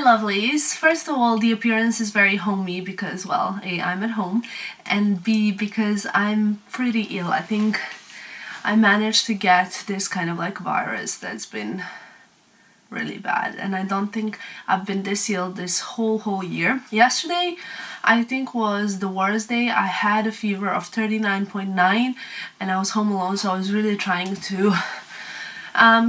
lovelies. First of all, the appearance is very homey because, well, A, I'm at home, and B, because I'm pretty ill. I think I managed to get this kind of like virus that's been really bad, and I don't think I've been this ill this whole year. Yesterday, I think, was the worst day. I had a fever of 39.9 and I was home alone, so I was really trying to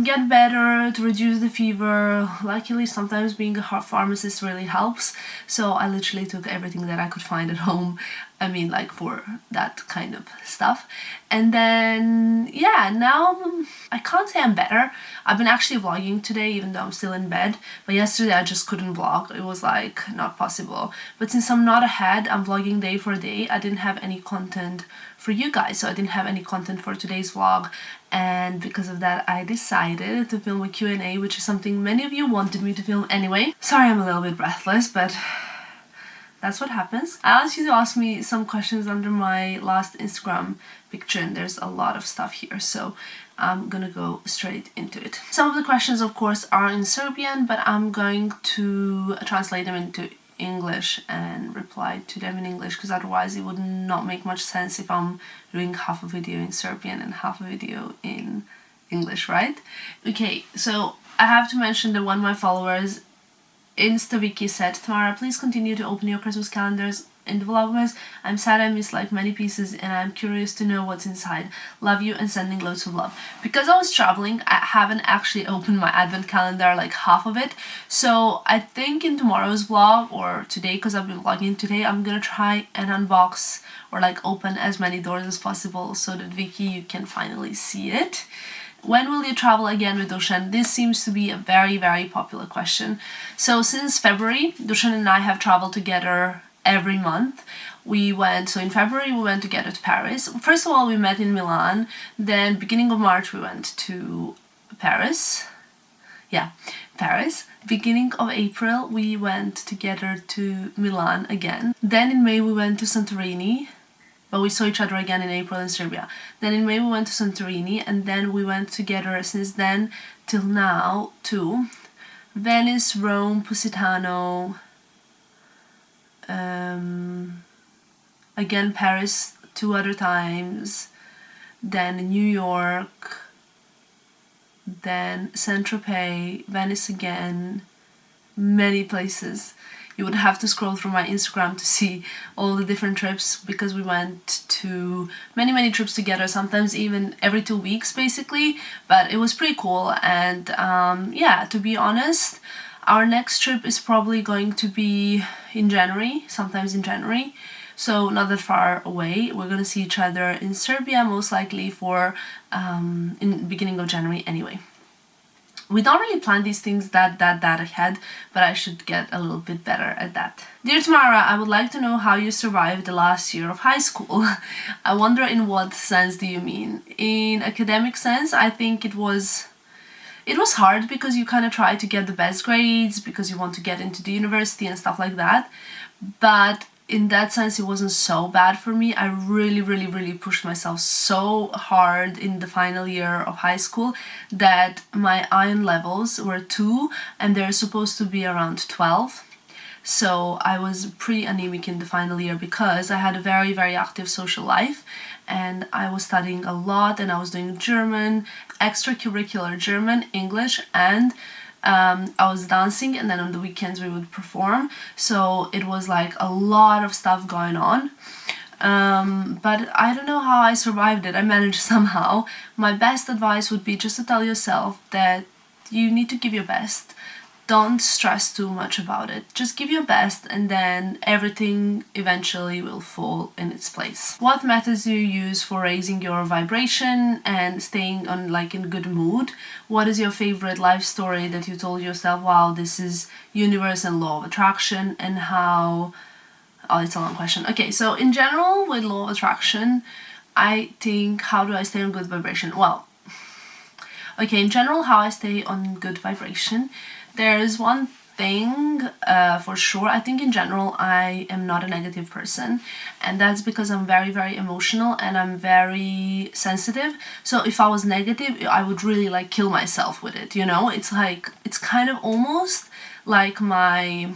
get better, to reduce the fever. Luckily, sometimes being a pharmacist really helps, so I literally took everything that I could find at home, I mean, like, for that kind of stuff. And then, yeah, now I can't say I'm better. I've been actually vlogging today, even though I'm still in bed, but yesterday I just couldn't vlog. It was like not possible. But since I'm not ahead, I'm vlogging day for day, I didn't have any content for you guys, so I didn't have any content for today's vlog, and because of that I decided to film a Q&A, which is something many of you wanted me to film anyway. Sorry, I'm a little bit breathless, but that's what happens. I asked you to ask me some questions under my last Instagram picture, and there's a lot of stuff here, so I'm gonna go straight into it. Some of the questions, of course, are in Serbian, but I'm going to translate them into English and reply to them in English, because otherwise it would not make much sense if I'm doing half a video in Serbian and half a video in English, right? Okay, so I have to mention that one of my followers, InstaViki, said, Tamara, please continue to open your Christmas calendars in the Vlogmas. I'm sad I missed like many pieces and I'm curious to know what's inside. Love you and sending loads of love. Because I was traveling, I haven't actually opened my advent calendar, like half of it. So I think in tomorrow's vlog, or today, because I've been vlogging today, I'm gonna try and unbox or like open as many doors as possible so that Vicky, you can finally see it. When will you travel again with Dushan? This seems to be a very, very popular question. So since February, Dushan and I have traveled together every month. So in February we went together to Paris. First of all, we met in Milan, then beginning of March we went to Paris. Yeah, Paris. Beginning of April we went together to Milan again. Then in May we went to Santorini, but we saw each other again in April in Serbia. Then in May we went to Santorini, and then we went together since then till now to Venice, Rome, Positano, again Paris 2 other times, then New York, then Saint-Tropez, Venice again, many places. You would have to scroll through my Instagram to see all the different trips, because we went to many trips together, sometimes even every 2 weeks basically, but it was pretty cool. And yeah, to be honest, our next trip is probably going to be in January, sometimes in January, so not that far away. We're gonna see each other in Serbia most likely for in the beginning of January anyway. We don't really plan these things that ahead, but I should get a little bit better at that. Dear Tamara, I would like to know how you survived the last year of high school. I wonder, in what sense do you mean? In academic sense, I think it was hard because you kind of try to get the best grades because you want to get into the university and stuff like that. But in that sense, it wasn't so bad for me. I really pushed myself so hard in the final year of high school that my iron levels were 2 and they're supposed to be around 12. So I was pretty anemic in the final year because I had a very active social life, and I was studying a lot, and I was doing German, extracurricular German, English, and I was dancing, and then on the weekends we would perform. So it was like a lot of stuff going on. But I don't know how I survived it. I managed somehow. My best advice would be just to tell yourself that you need to give your best. Don't stress too much about it. Just give your best, and then everything eventually will fall in its place. What methods do you use for raising your vibration and staying on in good mood? What is your favorite life story that you told yourself, wow, this is universe and law of attraction? And how... Oh, it's a long question. Okay, so in general with law of attraction, I think, how do I stay on good vibration? Well, okay, in general, how I stay on good vibration, there's one thing for sure. I think in general I am not a negative person, and that's because I'm very, very emotional and I'm very sensitive. So if I was negative, I would really like kill myself with it, you know? It's like, it's kind of almost like my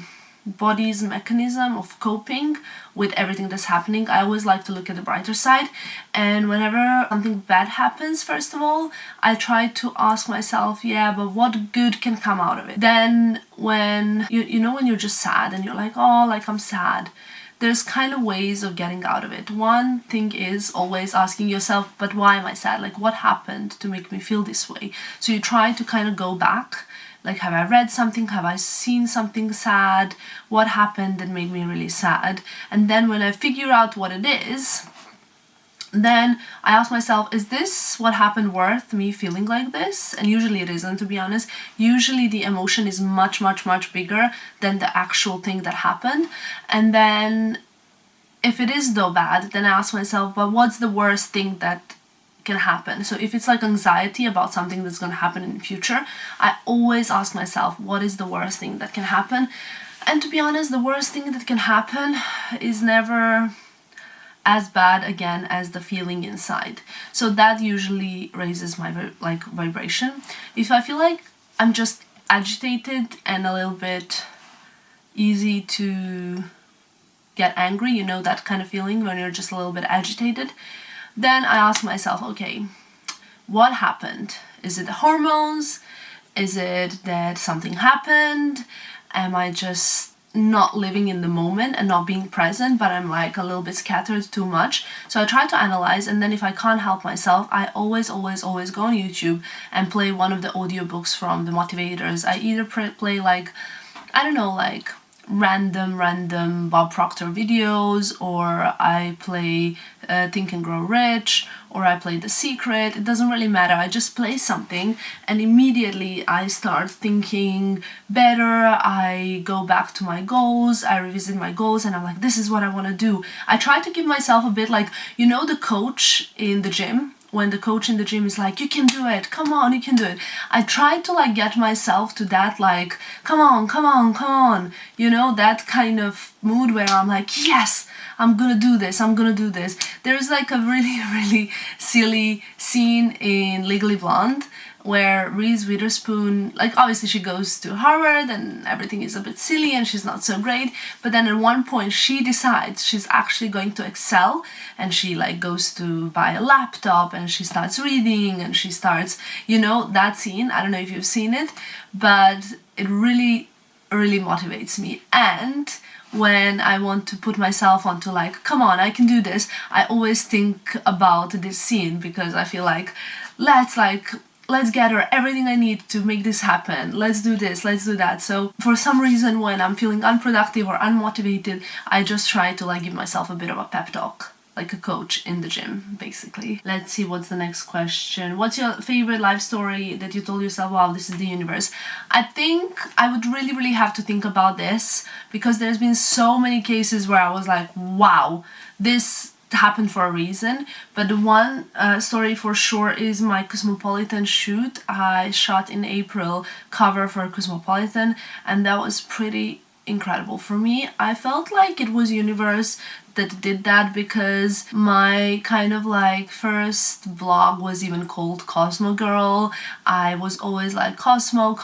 body's mechanism of coping with everything that's happening. I always like to look at the brighter side, and whenever something bad happens, first of all, I try to ask myself, yeah, but what good can come out of it? Then when you know, when you're just sad and you're like, oh, like I'm sad, there's kind of ways of getting out of it. One thing is always asking yourself, but why am I sad? Like, what happened to make me feel this way? So you try to kind of go back. Like, have I read something? Have I seen something sad? What happened that made me really sad? And then when I figure out what it is, then I ask myself, is this what happened worth me feeling like this? And usually it isn't, to be honest. Usually the emotion is much, much, much bigger than the actual thing that happened. And then if it is though bad, then I ask myself, but what's the worst thing that can happen? So if it's like anxiety about something that's going to happen in the future, I always ask myself, what is the worst thing that can happen? And to be honest, the worst thing that can happen is never as bad again as the feeling inside. So that usually raises my vibration. If I feel like I'm just agitated and a little bit easy to get angry, you know, that kind of feeling when you're just a little bit agitated, then I ask myself, okay, what happened? Is it the hormones? Is it that something happened? Am I just not living in the moment and not being present, but I'm like a little bit scattered too much? So I try to analyze, and then if I can't help myself, I always go on YouTube and play one of the audiobooks from the motivators. I either play like, I don't know, like random Bob Proctor videos, or I play Think and Grow Rich, or I play The Secret. It doesn't really matter. I just play something and immediately I start thinking better. I go back to my goals, I revisit my goals, and I'm like, this is what I want to do. I try to give myself a bit like, you know, the coach in the gym, when the coach in the gym is like, you can do it, come on, you can do it. I try to like get myself to that, like, come on, you know, that kind of mood where I'm like, yes, I'm gonna do this. There's like a really silly scene in Legally Blonde where Reese Witherspoon, like, obviously she goes to Harvard and everything is a bit silly and she's not so great, but then at one point she decides she's actually going to excel, and she like goes to buy a laptop and she starts reading and she starts, you know, that scene. I don't know if you've seen it, but it really motivates me. And when I want to put myself onto like, come on, I can do this, I always think about this scene, because I feel like, let's gather everything I need to make this happen. Let's do this, let's do that. So for some reason, when I'm feeling unproductive or unmotivated, I just try to like give myself a bit of a pep talk, like a coach in the gym, basically. Let's see, what's the next question. What's your favorite life story that you told yourself, wow, this is the universe? I think I would really have to think about this, because there's been so many cases where I was like, wow, this happened for a reason. But the one story for sure is my Cosmopolitan shoot. I shot in April, cover for Cosmopolitan, and that was pretty incredible for me. I felt like it was universe that did that, because my kind of like first blog was even called Cosmo Girl. I was always like Cosmo.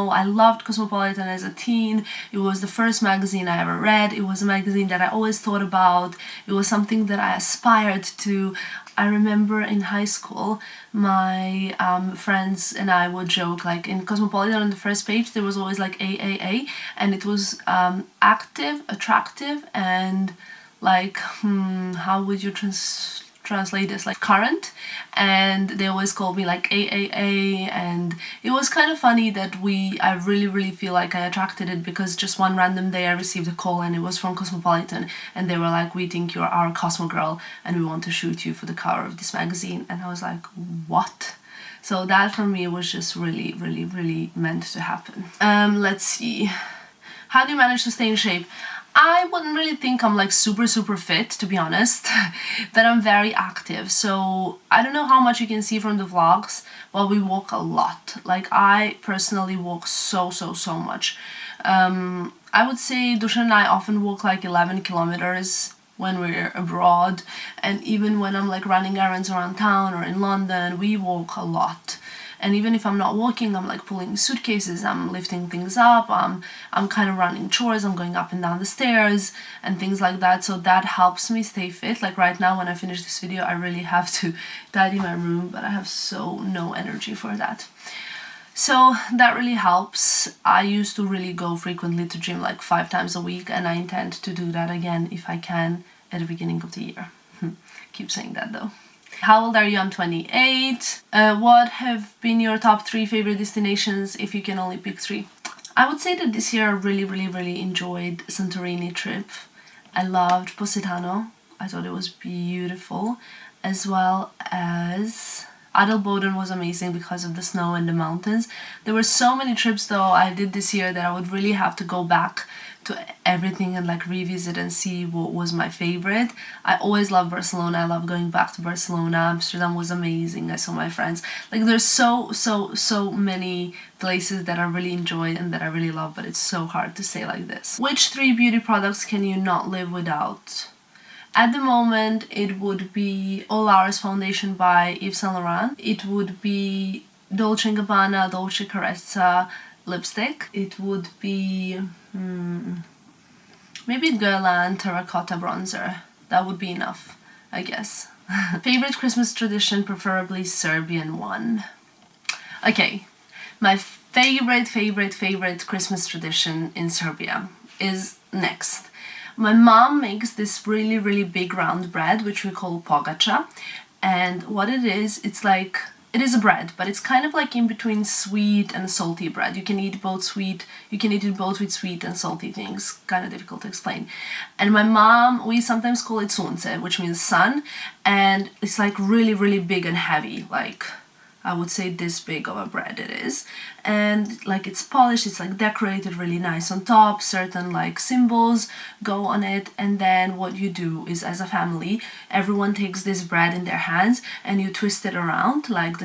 I loved Cosmopolitan as a teen. It was the first magazine I ever read. It was a magazine that I always thought about. It was something that I aspired to. I remember in high school, my friends and I would joke, like in Cosmopolitan on the first page there was always like AAA, and it was active, attractive, and like, how would you translate this, like current, and they always called me like AAA, and it was kind of funny that I really feel like I attracted it, because just one random day I received a call and it was from Cosmopolitan, and they were like, we think you're our Cosmo Girl and we want to shoot you for the cover of this magazine. And I was like, what? So that for me was just really meant to happen. Let's see, how do you manage to stay in shape? I wouldn't really think I'm like super fit, to be honest, but I'm very active. So I don't know how much you can see from the vlogs, but we walk a lot. Like I personally walk so much. I would say Dushan and I often walk like 11 kilometers when we're abroad, and even when I'm like running errands around town or in London, we walk a lot. And even if I'm not walking, I'm like pulling suitcases, I'm lifting things up, I'm kind of running chores, I'm going up and down the stairs and things like that. So that helps me stay fit. Like right now when I finish this video, I really have to tidy my room, but I have so no energy for that. So that really helps. I used to really go frequently to gym, like 5 times a week, and I intend to do that again if I can at the beginning of the year. Keep saying that though. How old are you? I'm 28. What have been your top 3 favorite destinations if you can only pick 3? I would say that this year I really enjoyed Santorini trip. I loved Positano. I thought it was beautiful, as well as Adelboden was amazing because of the snow and the mountains. There were so many trips though I did this year that I would really have to go back to everything and like revisit and see what was my favorite. I always love Barcelona. I love going back to Barcelona. Amsterdam was amazing. I saw my friends. Like there's so many places that I really enjoyed and that I really love, but it's so hard to say like this. Which 3 beauty products can you not live without? At the moment, it would be All Hours Foundation by Yves Saint Laurent. It would be Dolce & Gabbana Dolce Carezza lipstick. It would be maybe Guerlain Terracotta bronzer. That would be enough, I guess. Favorite Christmas tradition, preferably Serbian one. Okay, my favorite Christmas tradition in Serbia is next. My mom makes this really big round bread, which we call pogača, and what it is, it's like, it is a bread, but it's kind of like in between sweet and salty bread. You can eat both sweet, you can eat it both with sweet and salty things. Kind of difficult to explain. And my mom, we sometimes call it sunce, which means sun, and it's like really big and heavy, like I would say this big of a bread it is, and like it's polished, it's like decorated really nice on top, certain like symbols go on it, and then what you do is as a family, everyone takes this bread in their hands and you twist it around like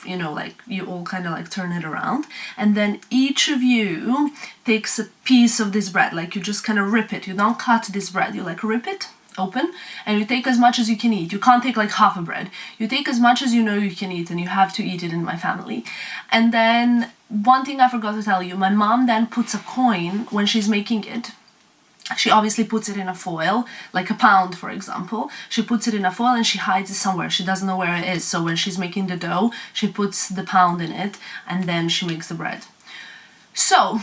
you all kind of like turn it around, and then each of you takes a piece of this bread, like you just kind of rip it, you don't cut this bread, you like rip it open and you take as much as you can eat. You can't take like half a bread. You take as much as you know you can eat, and you have to eat it in my family. And then one thing I forgot to tell you, my mom then puts a coin when she's making it. She obviously puts it in a foil, like a pound for example. She puts it in a foil and she hides it somewhere. She doesn't know where it is. So when she's making the dough, she puts the pound in it and then she makes the bread. So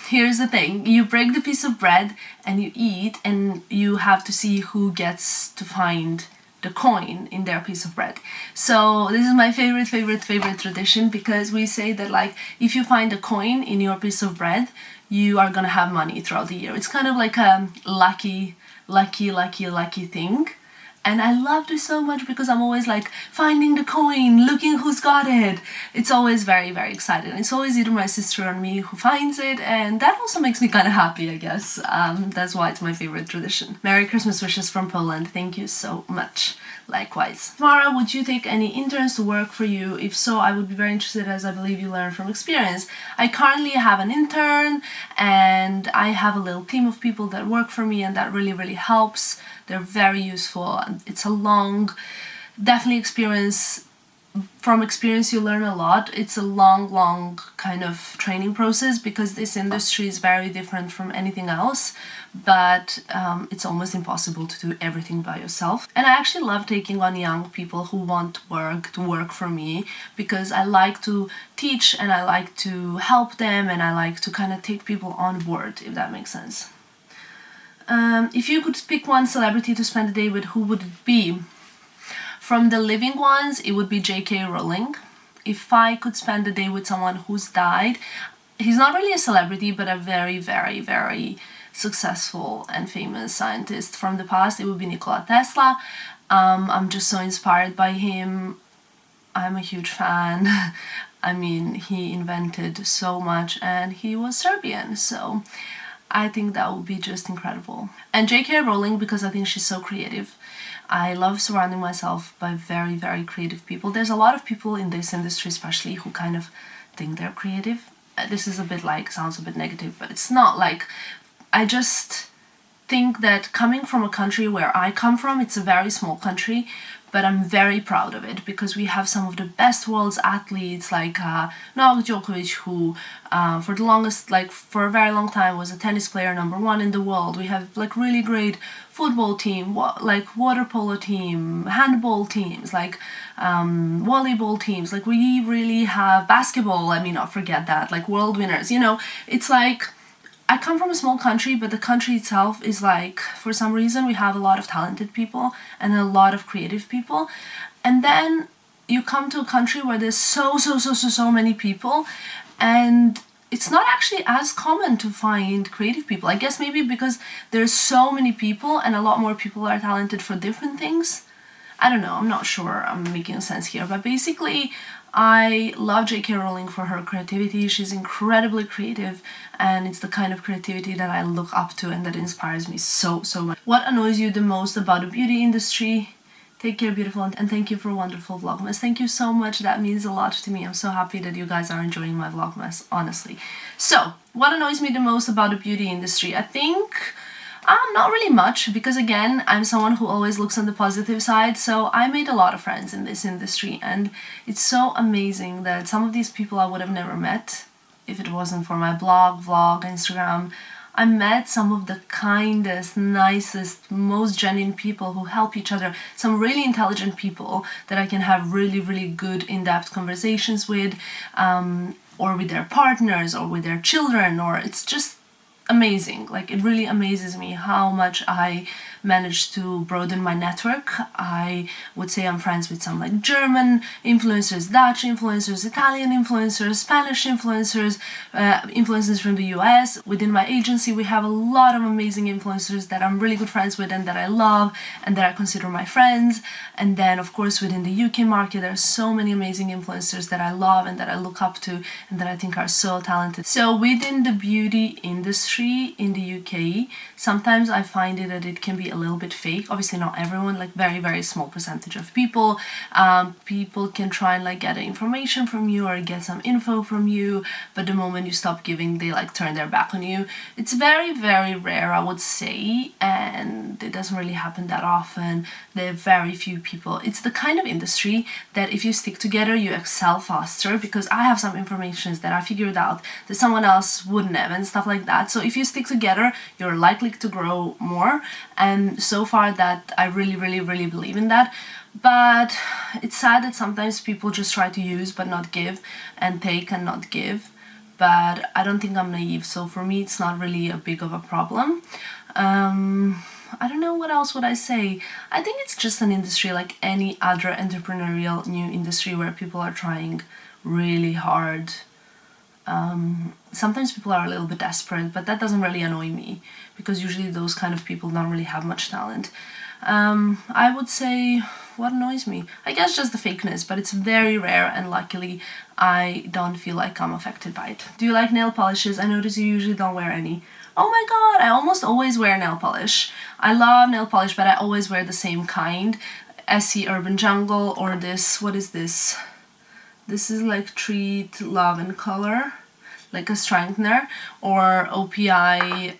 here's the thing, you break the piece of bread and you eat, and you have to see who gets to find the coin in their piece of bread. So this is my favorite tradition, because we say that like if you find a coin in your piece of bread, you are gonna have money throughout the year. It's kind of like a lucky thing. And I love this so much because I'm always like finding the coin, looking who's got it. It's always very exciting. It's always either my sister or me who finds it, and that also makes me kind of happy, I guess. That's why it's my favorite tradition. Merry Christmas wishes from Poland. Thank you so much. Likewise. Tamara, would you take any interns to work for you? If so, I would be very interested, as I believe you learn from experience. I currently have an intern and I have a little team of people that work for me, and that really helps. They're very useful. It's a long, definitely experience. From experience you learn a lot. It's a long kind of training process, because this industry is very different from anything else, but it's almost impossible to do everything by yourself. And I actually love taking on young people who want to work for me, because I like to teach and I like to help them, and I like to kind of take people on board, if that makes sense. If you could pick one celebrity to spend a day with, who would it be? From the living ones, it would be J.K. Rowling. If I could spend a day with someone who's died, he's not really a celebrity, but a very successful and famous scientist from the past, it would be Nikola Tesla. I'm just so inspired by him. I'm a huge fan. I mean, he invented so much, and he was Serbian, so I think that would be just incredible. And J.K. Rowling, because I think she's so creative. I love surrounding myself by very, very creative people. There's a lot of people in this industry especially who kind of think they're creative. This is a bit like, sounds a bit negative, but it's not. Like, I just think that coming from a country where I come from, it's a very small country, but I'm very proud of it because we have some of the best world's athletes like Novak Djokovic, who for the longest, like for a very long time, was a tennis player #1 in the world. We have like really great football team, like water polo team, handball teams, like volleyball teams. Like we really have basketball. I mean, not forget that, like world winners. You know, it's like, I come from a small country, but the country itself is like, for some reason, we have a lot of talented people and a lot of creative people. And then you come to a country where there's so many people, and it's not actually as common to find creative people. I guess maybe because there's so many people and a lot more people are talented for different things. I don't know, I'm not sure I'm making sense here, but basically I love J.K. Rowling for her creativity. She's incredibly creative, and it's the kind of creativity that I look up to and that inspires me so much. What annoys you the most about the beauty industry? Take care, beautiful, and thank you for wonderful Vlogmas. Thank you so much, that means a lot to me. I'm so happy that you guys are enjoying my Vlogmas, honestly. So, what annoys me the most about the beauty industry? I think not really much, because again, I'm someone who always looks on the positive side, so I made a lot of friends in this industry, and it's so amazing that some of these people I would have never met if it wasn't for my blog, vlog, Instagram. I met some of the kindest, nicest, most genuine people who help each other, some really intelligent people that I can have really good in-depth conversations with, or with their partners, or with their children, or it's just amazing. Like, it really amazes me how much I managed to broaden my network. I would say I'm friends with some like German influencers, Dutch influencers, Italian influencers, Spanish influencers, influencers from the US. Within my agency, we have a lot of amazing influencers that I'm really good friends with and that I love and that I consider my friends. And then, of course, within the UK market, there are so many amazing influencers that I love and that I look up to and that I think are so talented. So within the beauty industry in the UK, sometimes I find it that it can be a little bit fake. Obviously not everyone, like very small percentage of people. People can try and like get information from you or get some info from you, but the moment you stop giving, they like turn their back on you. It's very rare, I would say, and it doesn't really happen that often. There are very few people. It's the kind of industry that if you stick together, you excel faster, because I have some information that I figured out that someone else wouldn't have and stuff like that. So if you stick together, you're likely to grow more, and so far that I really believe in that. But it's sad that sometimes people just try to use but not give, and take and not give. But I don't think I'm naive, so for me it's not really a big of a problem. I don't know, what else would I say? I think it's just an industry like any other entrepreneurial new industry where people are trying really hard. Sometimes people are a little bit desperate, but that doesn't really annoy me, because usually those kind of people don't really have much talent. I would say, what annoys me? I guess just the fakeness, but it's very rare, and luckily I don't feel like I'm affected by it. Do you like nail polishes? I notice you usually don't wear any. Oh my god, I almost always wear nail polish. I love nail polish, but I always wear the same kind. Essie Urban Jungle, or this, what is this? This is like Treat, Love and Color, like a strengthener, or OPI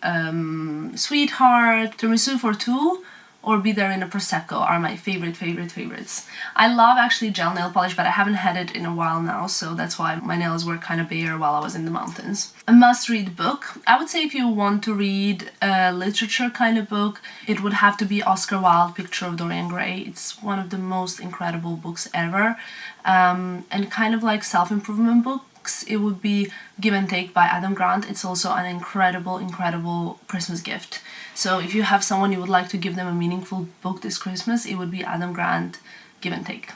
Sweetheart, Tiramisu for Two, or Be There in a Prosecco are my favorites. I love actually gel nail polish, but I haven't had it in a while now, so that's why my nails were kind of bare while I was in the mountains. A must-read book. I would say if you want to read a literature kind of book, it would have to be Oscar Wilde, Picture of Dorian Gray. It's one of the most incredible books ever. And kind of like self-improvement books, it would be Give and Take by Adam Grant. It's also an incredible Christmas gift. So if you have someone you would like to give them a meaningful book this Christmas, it would be Adam Grant, Give and Take.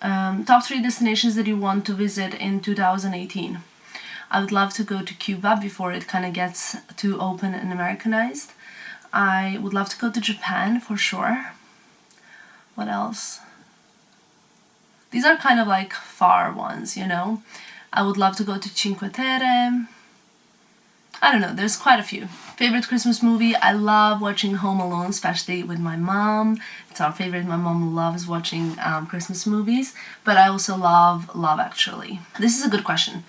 Top 3 destinations that you want to visit in 2018. I would love to go to Cuba before it kind of gets too open and Americanized. I would love to go to Japan for sure. What else? These are kind of like far ones, you know. I would love to go to Cinque Terre. I don't know, there's quite a few. Favorite Christmas movie? I love watching Home Alone, especially with my mom. It's our favorite. My mom loves watching Christmas movies, but I also love Love Actually. This is a good question.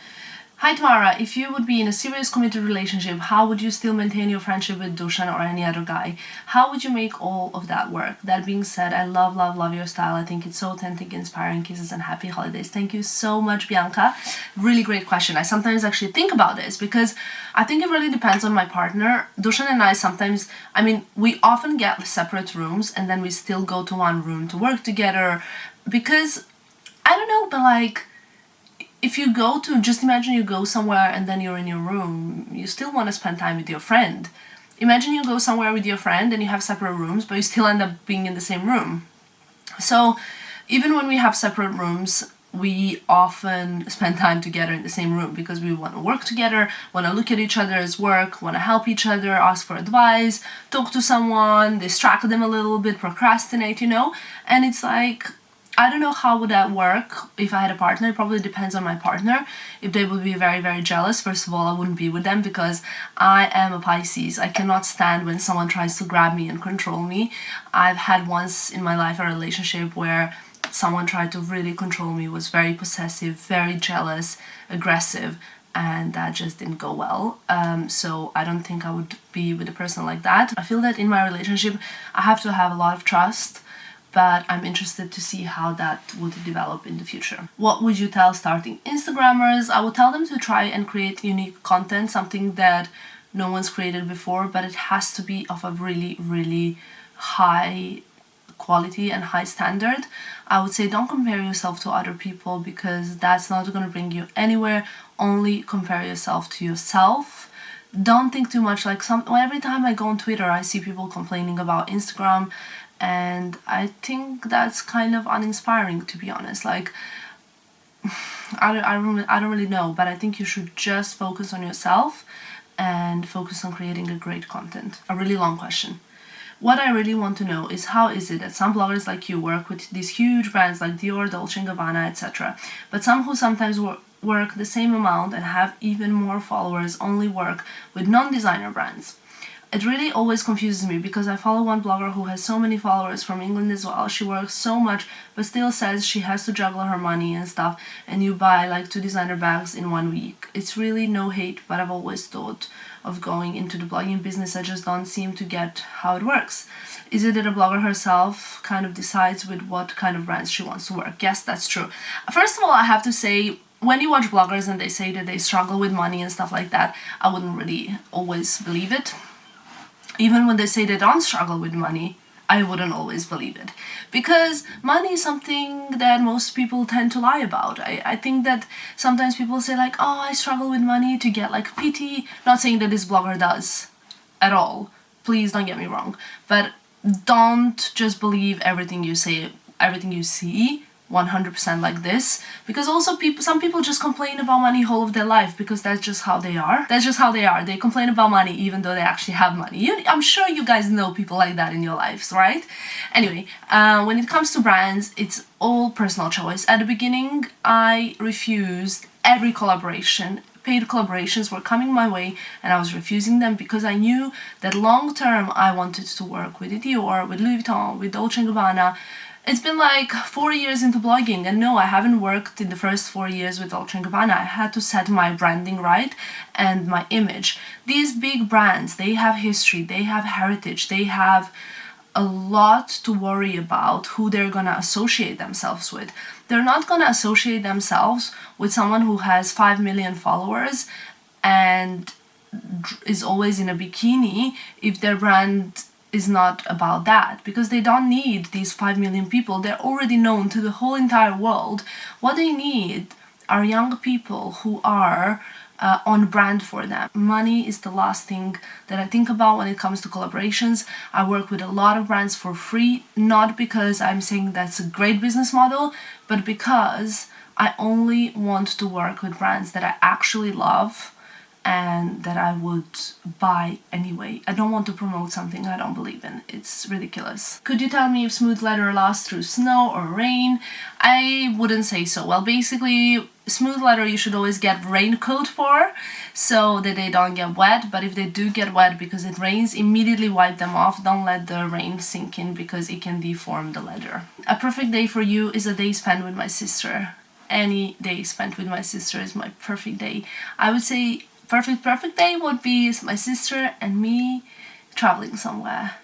Hi Tamara, if you would be in a serious committed relationship, how would you still maintain your friendship with Dushan or any other guy? How would you make all of that work? That being said, I love, love, love your style. I think it's so authentic, inspiring. Kisses and happy holidays. Thank you so much, Bianca. Really great question. I sometimes actually think about this because I think it really depends on my partner. Dushan and I sometimes, we often get separate rooms and then we still go to one room to work together because, I don't know, but like, if you go to, just imagine you go somewhere and then you're in your room, you still want to spend time with your friend. Imagine you go somewhere with your friend and you have separate rooms, but you still end up being in the same room. So even when we have separate rooms, we often spend time together in the same room because we want to work together, want to look at each other's work, want to help each other, ask for advice, talk to someone, distract them a little bit, procrastinate, And it's like, I don't know how would that work if I had a partner. It probably depends on my partner. If they would be very, very jealous, first of all, I wouldn't be with them because I am a Pisces. I cannot stand when someone tries to grab me and control me. I've had once in my life a relationship where someone tried to really control me, was very possessive, very jealous, aggressive, and that just didn't go well. So I don't think I would be with a person like that. I feel that in my relationship, I have to have a lot of trust, but I'm interested to see how that would develop in the future. What would you tell starting Instagrammers? I would tell them to try and create unique content, something that no one's created before, but it has to be of a really, really high quality and high standard. I would say don't compare yourself to other people because that's not going to bring you anywhere. Only compare yourself to yourself. Don't think too much. Like every time I go on Twitter, I see people complaining about Instagram, and I think that's kind of uninspiring, to be honest. Like, I don't really know, but I think you should just focus on yourself and focus on creating a great content. A really long question. What I really want to know is how is it that some bloggers like you work with these huge brands like Dior, Dolce & Gabbana, etc., but some who sometimes work the same amount and have even more followers only work with non-designer brands? It really always confuses me because I follow one blogger who has so many followers from England as well. She works so much but still says she has to juggle her money and stuff, and you buy like 2 designer bags in 1 week. It's really no hate, but I've always thought of going into the blogging business. I just don't seem to get how it works. Is it that a blogger herself kind of decides with what kind of brands she wants to work? Yes, that's true. First of all, I have to say, when you watch bloggers and they say that they struggle with money and stuff like that, I wouldn't really always believe it. Even when they say they don't struggle with money, I wouldn't always believe it. Because money is something that most people tend to lie about. I think that sometimes people say like, oh, I struggle with money to get like pity. Not saying that this blogger does at all. Please don't get me wrong. But don't just believe everything you say, everything you see 100% like this, because also some people just complain about money whole of their life because that's just how they are. They complain about money even though they actually have money. I'm sure you guys know people like that in your lives, right? Anyway, when it comes to brands, it's all personal choice. At the beginning, I refused every collaboration. Paid collaborations were coming my way and I was refusing them because I knew that long term I wanted to work with Dior, with Louis Vuitton, with Dolce & Gabbana. It's been like 4 years into blogging, and no, I haven't worked in the first 4 years with Dolce & Gabbana. I had to set my branding right and my image. These big brands, they have history, they have heritage, they have a lot to worry about who they're gonna associate themselves with. They're not gonna associate themselves with someone who has 5 million followers and is always in a bikini if their brand is not about that, because they don't need these 5 million people. They're already known to the whole entire world. What they need are young people who are on brand for them. Money is the last thing that I think about when it comes to collaborations. I work with a lot of brands for free, not because I'm saying that's a great business model, but because I only want to work with brands that I actually love and that I would buy anyway. I don't want to promote something I don't believe in. It's ridiculous. Could you tell me if smooth leather lasts through snow or rain? I wouldn't say so. Well, basically, smooth leather you should always get raincoat for so that they don't get wet, but if they do get wet because it rains, immediately wipe them off. Don't let the rain sink in because it can deform the leather. A perfect day for you is a day spent with my sister. Any day spent with my sister is my perfect day. I would say perfect day would be my sister and me traveling somewhere.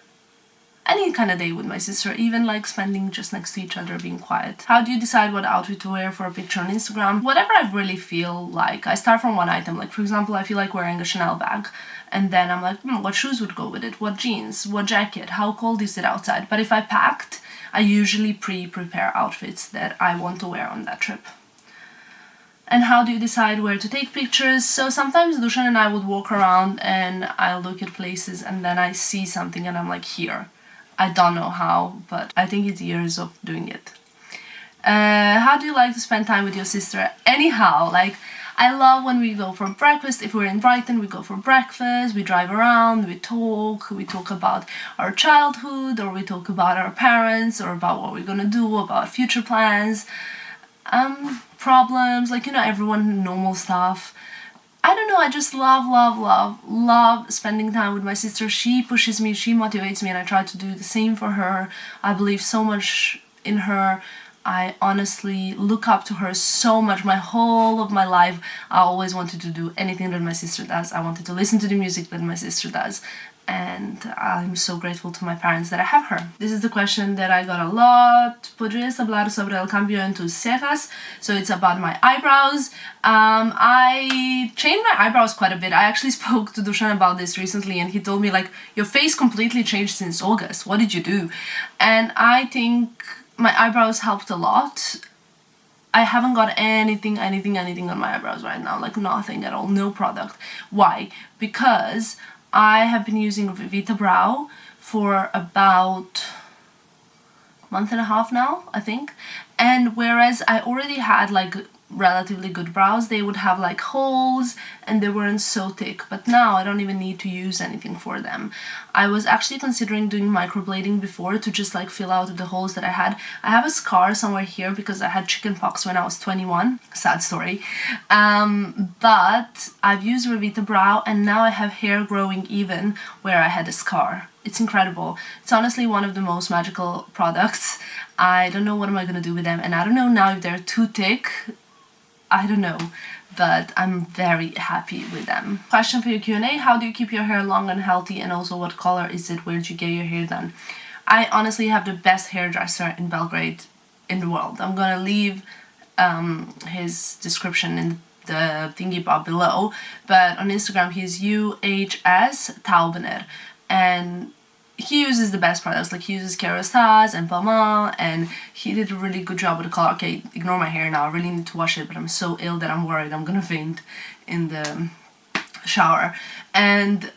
Any kind of day with my sister, even like spending just next to each other, being quiet. How do you decide what outfit to wear for a picture on Instagram? Whatever I really feel like. I start from one item. Like, for example, I feel like wearing a Chanel bag. And then I'm like, what shoes would go with it? What jeans? What jacket? How cold is it outside? But if I packed, I usually prepare outfits that I want to wear on that trip. And how do you decide where to take pictures? So sometimes Dusan and I would walk around and I'll look at places and then I see something and I'm like, here. I don't know how, but I think it's years of doing it. How do you like to spend time with your sister? Anyhow, like, I love when we go for breakfast. If we're in Brighton, we go for breakfast, we drive around, we talk about our childhood, or we talk about our parents, or about what we're gonna do, about future plans. Problems, like, you know, everyone, normal stuff. I don't know, I just love spending time with my sister. She pushes me, she motivates me, and I try to do the same for her. I believe so much in her. I honestly look up to her so much. My whole of my life, I always wanted to do anything that my sister does. I wanted to listen to the music that my sister does. And I'm so grateful to my parents that I have her. This is the question that I got a lot. ¿Podrías hablar sobre el cambio en tus cejas? So it's about my eyebrows. I changed my eyebrows quite a bit. I actually spoke to Dusan about this recently and he told me, like, your face completely changed since August. What did you do? And I think my eyebrows helped a lot. I haven't got anything on my eyebrows right now. Like, nothing at all. No product. Why? Because I have been using Vita Brow for about a month and a half now, I think. And whereas I already had like relatively good brows, they would have like holes and they weren't so thick. But now I don't even need to use anything for them. I was actually considering doing microblading before to just like fill out the holes that I had. I have a scar somewhere here because I had chickenpox when I was 21. Sad story. But I've used Revita Brow and now I have hair growing even where I had a scar. It's incredible. It's honestly one of the most magical products. I don't know what am I gonna do with them, and I don't know now if they're too thick. I don't know, but I'm very happy with them. Question for your Q&A: how do you keep your hair long and healthy, and also what color is it? Where did you get your hair done? I honestly have the best hairdresser in Belgrade in the world. I'm gonna leave his description in the thingy bar below, but on Instagram he's UHS Taubener, and he uses the best products. Like, he uses Kerastase and Palmal, and he did a really good job with the color. Okay, ignore my hair now, I really need to wash it, but I'm so ill that I'm worried I'm gonna faint in the shower. And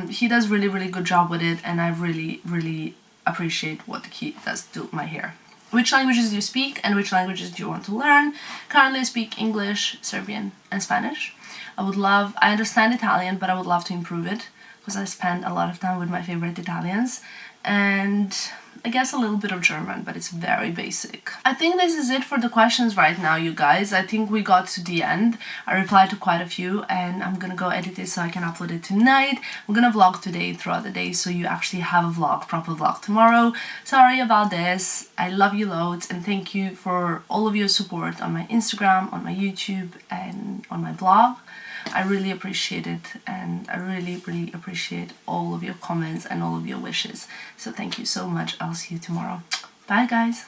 he does really good job with it, and I really appreciate what he does to my hair. Which languages do you speak and which languages do you want to learn? Currently I speak English, Serbian and Spanish. I understand Italian, but I would love to improve it because I spend a lot of time with my favorite Italians, and I guess a little bit of German, but it's very basic. I think this is it for the questions right now, you guys. I think we got to the end. I replied to quite a few, and I'm gonna go edit it so I can upload it tonight. I'm gonna vlog today throughout the day, so you actually have a vlog, proper vlog tomorrow. Sorry about this. I love you loads, and thank you for all of your support on my Instagram, on my YouTube, and on my blog. I really appreciate it, and I really appreciate all of your comments and all of your wishes. So thank you so much. I'll see you tomorrow. Bye, guys.